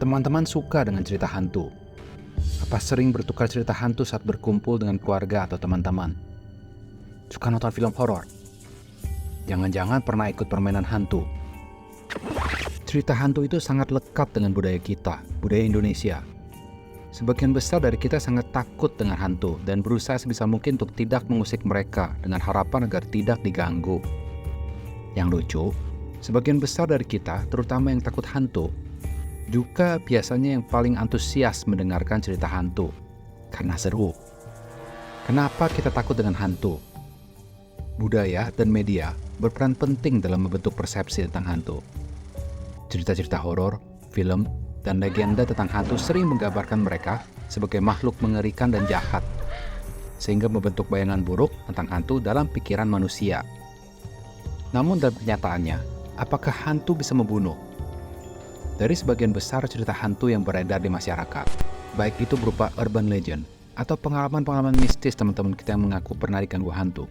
teman-teman suka dengan cerita hantu? Apa sering bertukar cerita hantu saat berkumpul dengan keluarga atau teman-teman? Suka nonton film horor? Jangan-jangan pernah ikut permainan hantu? Cerita hantu itu sangat lekat dengan budaya kita, budaya Indonesia. Sebagian besar dari kita sangat takut dengan hantu dan berusaha sebisa mungkin untuk tidak mengusik mereka dengan harapan agar tidak diganggu. Yang lucu, sebagian besar dari kita, terutama yang takut hantu, juga biasanya yang paling antusias mendengarkan cerita hantu, karena seru. Kenapa kita takut dengan hantu? Budaya dan media berperan penting dalam membentuk persepsi tentang hantu. Cerita-cerita horor, film, dan legenda tentang hantu sering menggambarkan mereka sebagai makhluk mengerikan dan jahat, sehingga membentuk bayangan buruk tentang hantu dalam pikiran manusia. Namun dalam kenyataannya, apakah hantu bisa membunuh? Dari sebagian besar cerita hantu yang beredar di masyarakat, baik itu berupa urban legend atau pengalaman-pengalaman mistis teman-teman kita yang mengaku pernah diganggu hantu,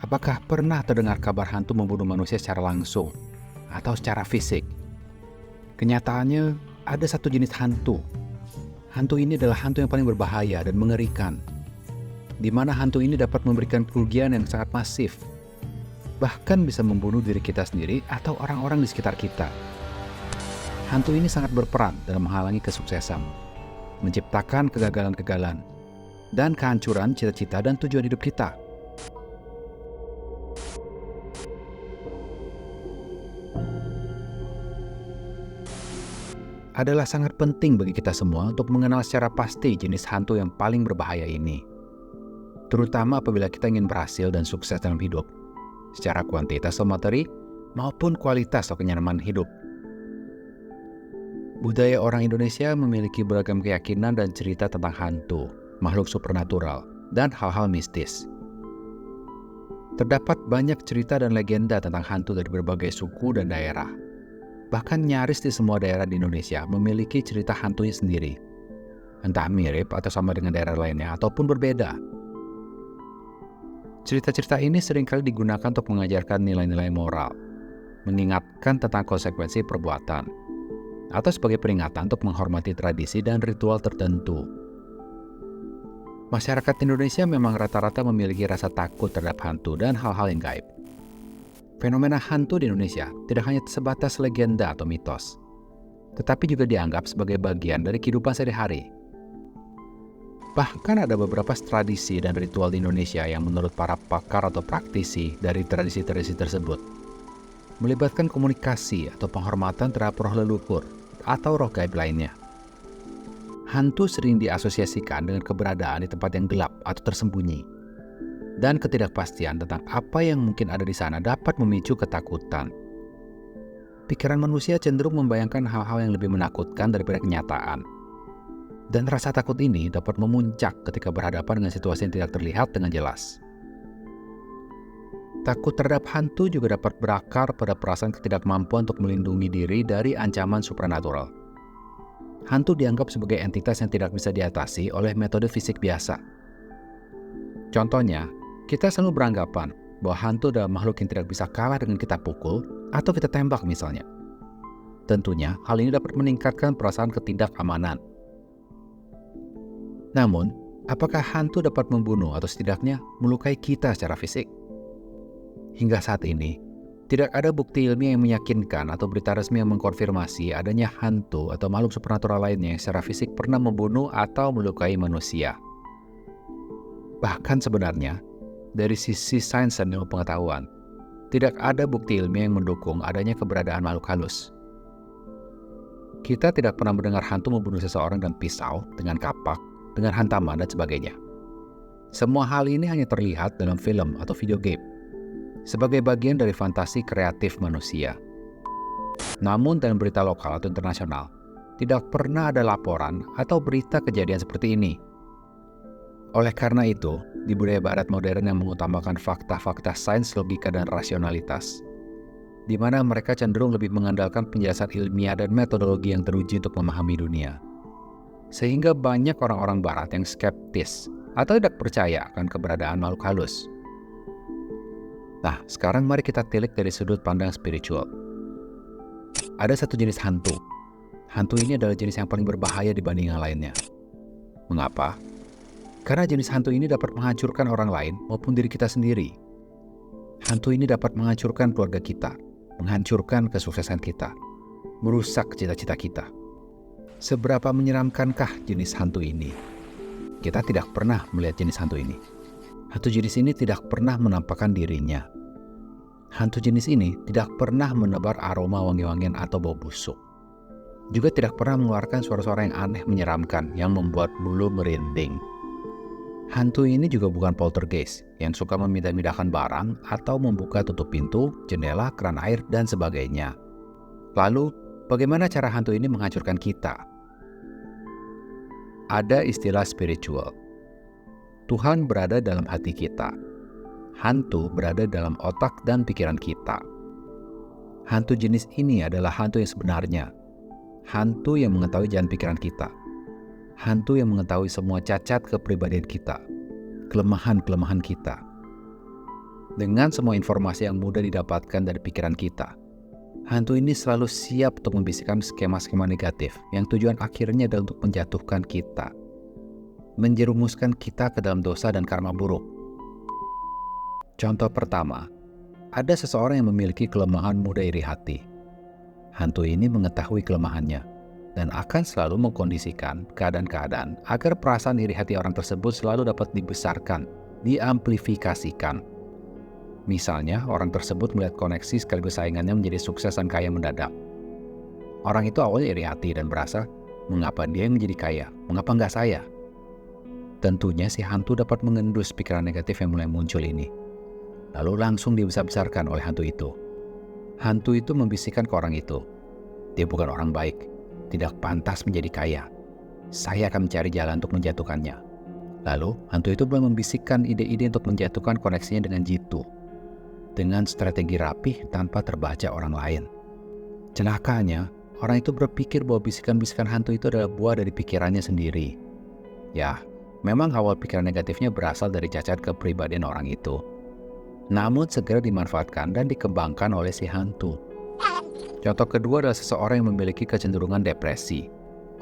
apakah pernah terdengar kabar hantu membunuh manusia secara langsung atau secara fisik? Kenyataannya, ada satu jenis hantu. Hantu ini adalah hantu yang paling berbahaya dan mengerikan, di mana hantu ini dapat memberikan kerugian yang sangat masif, bahkan bisa membunuh diri kita sendiri atau orang-orang di sekitar kita. Hantu ini sangat berperan dalam menghalangi kesuksesan, menciptakan kegagalan-kegagalan, dan kehancuran cita-cita dan tujuan hidup kita. Adalah sangat penting bagi kita semua untuk mengenal secara pasti jenis hantu yang paling berbahaya ini, terutama apabila kita ingin berhasil dan sukses dalam hidup, secara kuantitas atau materi, maupun kualitas atau kenyamanan hidup. Budaya orang Indonesia memiliki beragam keyakinan dan cerita tentang hantu, makhluk supernatural, dan hal-hal mistis. Terdapat banyak cerita dan legenda tentang hantu dari berbagai suku dan daerah. Bahkan nyaris di semua daerah di Indonesia memiliki cerita hantunya sendiri. Entah mirip atau sama dengan daerah lainnya ataupun berbeda. Cerita-cerita ini seringkali digunakan untuk mengajarkan nilai-nilai moral, mengingatkan tentang konsekuensi perbuatan, atau sebagai peringatan untuk menghormati tradisi dan ritual tertentu. Masyarakat Indonesia memang rata-rata memiliki rasa takut terhadap hantu dan hal-hal yang gaib. Fenomena hantu di Indonesia tidak hanya sebatas legenda atau mitos, tetapi juga dianggap sebagai bagian dari kehidupan sehari-hari. Bahkan ada beberapa tradisi dan ritual di Indonesia yang menurut para pakar atau praktisi dari tradisi-tradisi tersebut melibatkan komunikasi atau penghormatan terhadap roh leluhur atau roh gaib lainnya. Hantu sering diasosiasikan dengan keberadaan di tempat yang gelap atau tersembunyi, dan ketidakpastian tentang apa yang mungkin ada di sana dapat memicu ketakutan. Pikiran manusia cenderung membayangkan hal-hal yang lebih menakutkan daripada kenyataan. Dan rasa takut ini dapat memuncak ketika berhadapan dengan situasi yang tidak terlihat dengan jelas. Takut terhadap hantu juga dapat berakar pada perasaan ketidakmampuan untuk melindungi diri dari ancaman supranatural. Hantu dianggap sebagai entitas yang tidak bisa diatasi oleh metode fisik biasa. Contohnya, kita selalu beranggapan bahwa hantu adalah makhluk yang tidak bisa kalah dengan kita pukul atau kita tembak misalnya. Tentunya, hal ini dapat meningkatkan perasaan ketidakamanan. Namun, apakah hantu dapat membunuh atau setidaknya melukai kita secara fisik? Hingga saat ini, tidak ada bukti ilmiah yang meyakinkan atau berita resmi yang mengkonfirmasi adanya hantu atau makhluk supernatural lainnya yang secara fisik pernah membunuh atau melukai manusia. Bahkan sebenarnya, dari sisi sains dan ilmu pengetahuan, tidak ada bukti ilmiah yang mendukung adanya keberadaan makhluk halus. Kita tidak pernah mendengar hantu membunuh seseorang dengan pisau, dengan kapak, dengan hantaman, dan sebagainya. Semua hal ini hanya terlihat dalam film atau video game, sebagai bagian dari fantasi kreatif manusia. Namun dalam berita lokal atau internasional, tidak pernah ada laporan atau berita kejadian seperti ini. Oleh karena itu, di budaya barat modern yang mengutamakan fakta-fakta sains, logika, dan rasionalitas, di mana mereka cenderung lebih mengandalkan penjelasan ilmiah dan metodologi yang teruji untuk memahami dunia. Sehingga banyak orang-orang barat yang skeptis atau tidak percaya akan keberadaan makhluk halus. Nah, sekarang mari kita tilik dari sudut pandang spiritual. Ada satu jenis hantu Hantu ini adalah jenis yang paling berbahaya dibanding yang lainnya. Mengapa? Karena jenis hantu ini dapat menghancurkan orang lain maupun diri kita sendiri. Hantu ini dapat menghancurkan keluarga kita, menghancurkan kesuksesan kita, merusak cita-cita kita. Seberapa menyeramkankah jenis hantu ini? Kita tidak pernah melihat jenis hantu ini. Hantu jenis ini tidak pernah menampakkan dirinya. Hantu jenis ini tidak pernah menebar aroma wangi-wangian atau bau busuk. Juga tidak pernah mengeluarkan suara-suara yang aneh menyeramkan yang membuat bulu merinding. Hantu ini juga bukan poltergeist yang suka memindah-mindahkan barang atau membuka tutup pintu, jendela, keran air, dan sebagainya. Lalu, bagaimana cara hantu ini menghancurkan kita? Ada istilah spiritual. Tuhan berada dalam hati kita. Hantu berada dalam otak dan pikiran kita. Hantu jenis ini adalah hantu yang sebenarnya. Hantu yang mengetahui jalan pikiran kita. Hantu yang mengetahui semua cacat kepribadian kita, kelemahan-kelemahan kita. Dengan semua informasi yang mudah didapatkan dari pikiran kita, hantu ini selalu siap untuk membisikkan skema-skema negatif yang tujuan akhirnya adalah untuk menjatuhkan kita, menjerumuskan kita ke dalam dosa dan karma buruk. Contoh pertama, ada seseorang yang memiliki kelemahan mudah iri hati. Hantu ini mengetahui kelemahannya dan akan selalu mengkondisikan keadaan-keadaan agar perasaan iri hati orang tersebut selalu dapat dibesarkan, diamplifikasikan. Misalnya, orang tersebut melihat koneksi sekaligus saingannya menjadi sukses dan kaya mendadak. Orang itu awalnya iri hati dan berasa, mengapa dia yang menjadi kaya? Mengapa enggak saya? Tentunya si hantu dapat mengendus pikiran negatif yang mulai muncul ini. Lalu langsung dibesar-besarkan oleh hantu itu. Hantu itu membisikkan ke orang itu, dia bukan orang baik, tidak pantas menjadi kaya. Saya akan mencari jalan untuk menjatuhkannya. Lalu, hantu itu mulai membisikkan ide-ide untuk menjatuhkan koneksinya dengan jitu, dengan strategi rapih tanpa terbaca orang lain. Celakanya, orang itu berpikir bahwa bisikan-bisikan hantu itu adalah buah dari pikirannya sendiri. Ya, memang awal pikiran negatifnya berasal dari cacat kepribadian orang itu. Namun segera dimanfaatkan dan dikembangkan oleh si hantu. Contoh kedua adalah seseorang yang memiliki kecenderungan depresi.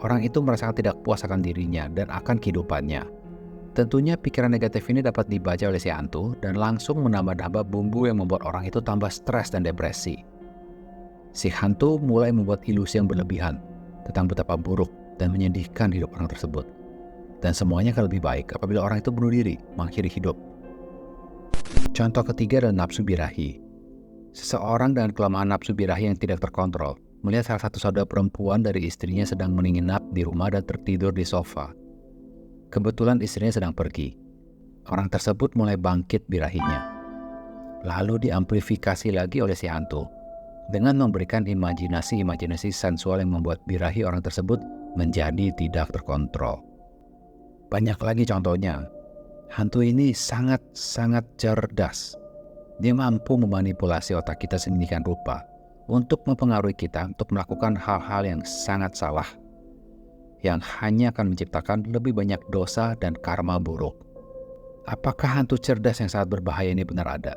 Orang itu merasa tidak puas akan dirinya dan akan kehidupannya. Tentunya pikiran negatif ini dapat dibaca oleh si hantu dan langsung menambah-nambah bumbu yang membuat orang itu tambah stres dan depresi. Si hantu mulai membuat ilusi yang berlebihan tentang betapa buruk dan menyedihkan hidup orang tersebut. Dan semuanya akan lebih baik apabila orang itu bunuh diri, mengakhiri hidup. Contoh ketiga adalah nafsu birahi. Seseorang dengan kelemahan nafsu birahi yang tidak terkontrol melihat salah satu saudara perempuan dari istrinya sedang menginap di rumah dan tertidur di sofa. Kebetulan istrinya sedang pergi. Orang tersebut mulai bangkit birahinya. Lalu diamplifikasi lagi oleh si hantu dengan memberikan imajinasi-imajinasi sensual yang membuat birahi orang tersebut menjadi tidak terkontrol. Banyak lagi contohnya. Hantu ini sangat-sangat cerdas. Dia mampu memanipulasi otak kita sedemikian rupa untuk mempengaruhi kita untuk melakukan hal-hal yang sangat salah, yang hanya akan menciptakan lebih banyak dosa dan karma buruk. Apakah hantu cerdas yang sangat berbahaya ini benar ada?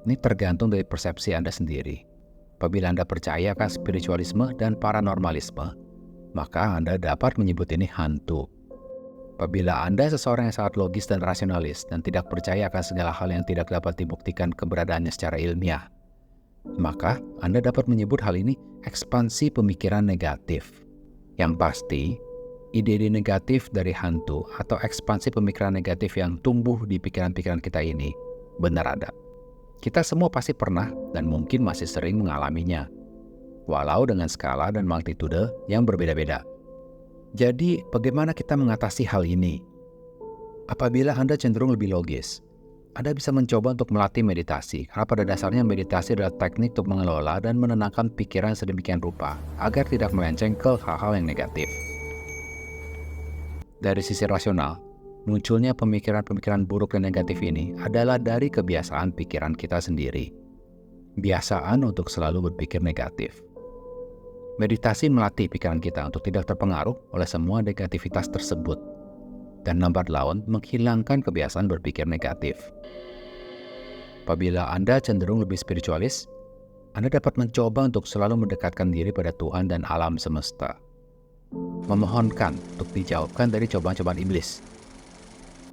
Ini tergantung dari persepsi Anda sendiri. Apabila Anda percaya akan spiritualisme dan paranormalisme, maka Anda dapat menyebut ini hantu. Apabila Anda seseorang yang sangat logis dan rasionalis dan tidak percaya akan segala hal yang tidak dapat dibuktikan keberadaannya secara ilmiah, maka Anda dapat menyebut hal ini ekspansi pemikiran negatif. Yang pasti, ide-ide negatif dari hantu atau ekspansi pemikiran negatif yang tumbuh di pikiran-pikiran kita ini benar ada. Kita semua pasti pernah dan mungkin masih sering mengalaminya, walau dengan skala dan magnitude yang berbeda-beda. Jadi, bagaimana kita mengatasi hal ini? Apabila Anda cenderung lebih logis, Anda bisa mencoba untuk melatih meditasi, karena pada dasarnya meditasi adalah teknik untuk mengelola dan menenangkan pikiran sedemikian rupa, agar tidak melenceng ke hal-hal yang negatif. Dari sisi rasional, munculnya pemikiran-pemikiran buruk dan negatif ini adalah dari kebiasaan pikiran kita sendiri. Kebiasaan untuk selalu berpikir negatif. Meditasi melatih pikiran kita untuk tidak terpengaruh oleh semua negativitas tersebut dan lambat laun menghilangkan kebiasaan berpikir negatif. Apabila Anda cenderung lebih spiritualis, Anda dapat mencoba untuk selalu mendekatkan diri pada Tuhan dan alam semesta. Memohonkan untuk dijauhkan dari cobaan-cobaan iblis.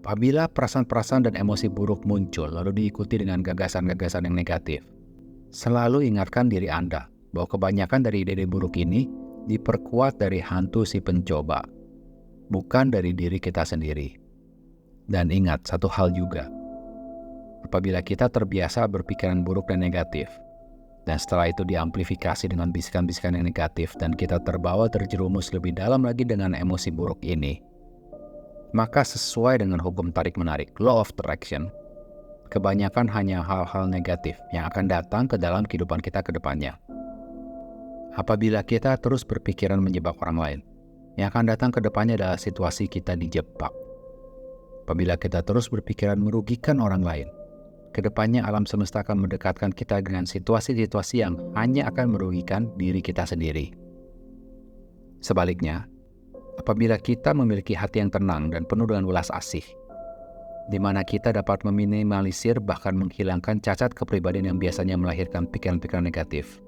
Apabila perasaan-perasaan dan emosi buruk muncul lalu diikuti dengan gagasan-gagasan yang negatif, selalu ingatkan diri Anda bahwa kebanyakan dari ide-ide buruk ini diperkuat dari hantu si pencoba, bukan dari diri kita sendiri. Dan ingat satu hal juga, apabila kita terbiasa berpikiran buruk dan negatif, dan setelah itu diamplifikasi dengan bisikan-bisikan yang negatif dan kita terbawa terjerumus lebih dalam lagi dengan emosi buruk ini, maka sesuai dengan hukum tarik-menarik, law of attraction, kebanyakan hanya hal-hal negatif yang akan datang ke dalam kehidupan kita ke depannya. Apabila kita terus berpikiran menjebak orang lain, yang akan datang ke depannya adalah situasi kita dijebak. Apabila kita terus berpikiran merugikan orang lain, ke depannya alam semesta akan mendekatkan kita dengan situasi-situasi yang hanya akan merugikan diri kita sendiri. Sebaliknya, apabila kita memiliki hati yang tenang dan penuh dengan welas asih, di mana kita dapat meminimalisir bahkan menghilangkan cacat kepribadian yang biasanya melahirkan pikiran-pikiran negatif,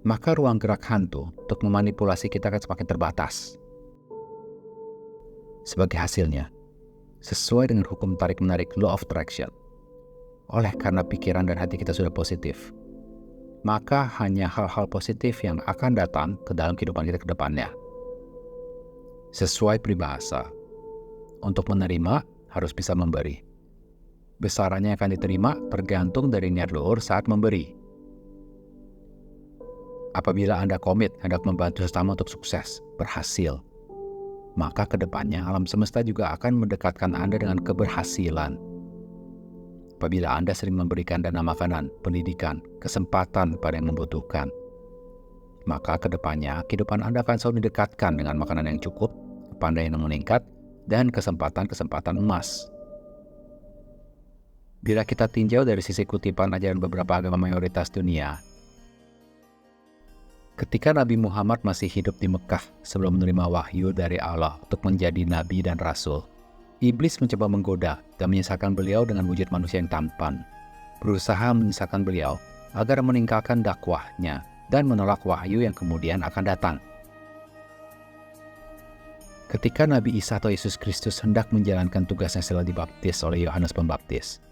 maka ruang gerak hantu untuk memanipulasi kita akan semakin terbatas. Sebagai hasilnya, sesuai dengan hukum tarik-menarik law of attraction, oleh karena pikiran dan hati kita sudah positif, maka hanya hal-hal positif yang akan datang ke dalam kehidupan kita ke depannya. Sesuai peribahasa, untuk menerima harus bisa memberi. Besarannya akan diterima tergantung dari niat luhur saat memberi. Apabila Anda komit hendak membantu sesama untuk sukses, berhasil, maka ke depannya alam semesta juga akan mendekatkan Anda dengan keberhasilan. Apabila Anda sering memberikan dana makanan, pendidikan, kesempatan pada yang membutuhkan, maka ke depannya kehidupan Anda akan selalu didekatkan dengan makanan yang cukup, kepandaian yang meningkat, dan kesempatan-kesempatan emas. Bila kita tinjau dari sisi kutipan ajaran beberapa agama mayoritas dunia, ketika Nabi Muhammad masih hidup di Mekah sebelum menerima wahyu dari Allah untuk menjadi nabi dan rasul, iblis mencoba menggoda dan menyesalkan beliau dengan wujud manusia yang tampan, berusaha menyesalkan beliau agar meninggalkan dakwahnya dan menolak wahyu yang kemudian akan datang. Ketika Nabi Isa atau Yesus Kristus hendak menjalankan tugasnya setelah dibaptis oleh Yohanes Pembaptis,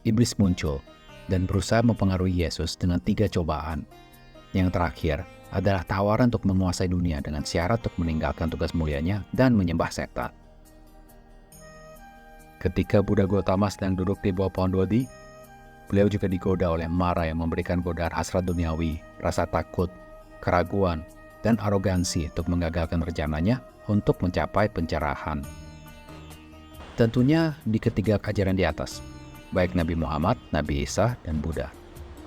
iblis muncul dan berusaha mempengaruhi Yesus dengan 3 cobaan. Yang terakhir adalah tawaran untuk menguasai dunia dengan syarat untuk meninggalkan tugas mulianya dan menyembah setan. Ketika Buddha Gautama sedang duduk di bawah pohon Bodhi, beliau juga digoda oleh Mara yang memberikan godaan hasrat duniawi, rasa takut, keraguan, dan arogansi untuk menggagalkan rencananya untuk mencapai pencerahan. Tentunya di ketiga ajaran di atas, baik Nabi Muhammad, Nabi Isa, dan Buddha,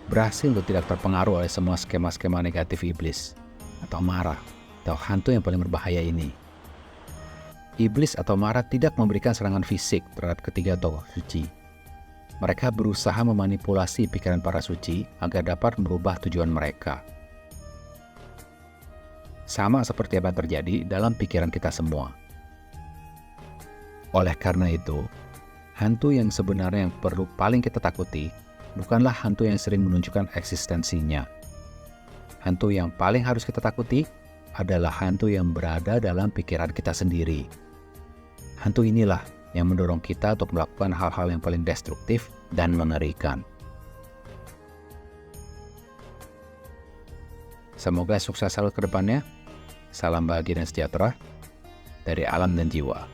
berhasil untuk tidak terpengaruh oleh semua skema-skema negatif iblis, atau Mara, atau hantu yang paling berbahaya ini. Iblis atau Mara tidak memberikan serangan fisik terhadap ketiga tokoh suci. Mereka berusaha memanipulasi pikiran para suci agar dapat merubah tujuan mereka. Sama seperti apa yang terjadi dalam pikiran kita semua. Oleh karena itu, hantu yang sebenarnya yang perlu paling kita takuti bukanlah hantu yang sering menunjukkan eksistensinya. Hantu yang paling harus kita takuti adalah hantu yang berada dalam pikiran kita sendiri. Hantu inilah yang mendorong kita untuk melakukan hal-hal yang paling destruktif dan mengerikan. Semoga sukses selalu ke depannya. Salam bahagia dan sejahtera dari alam dan jiwa.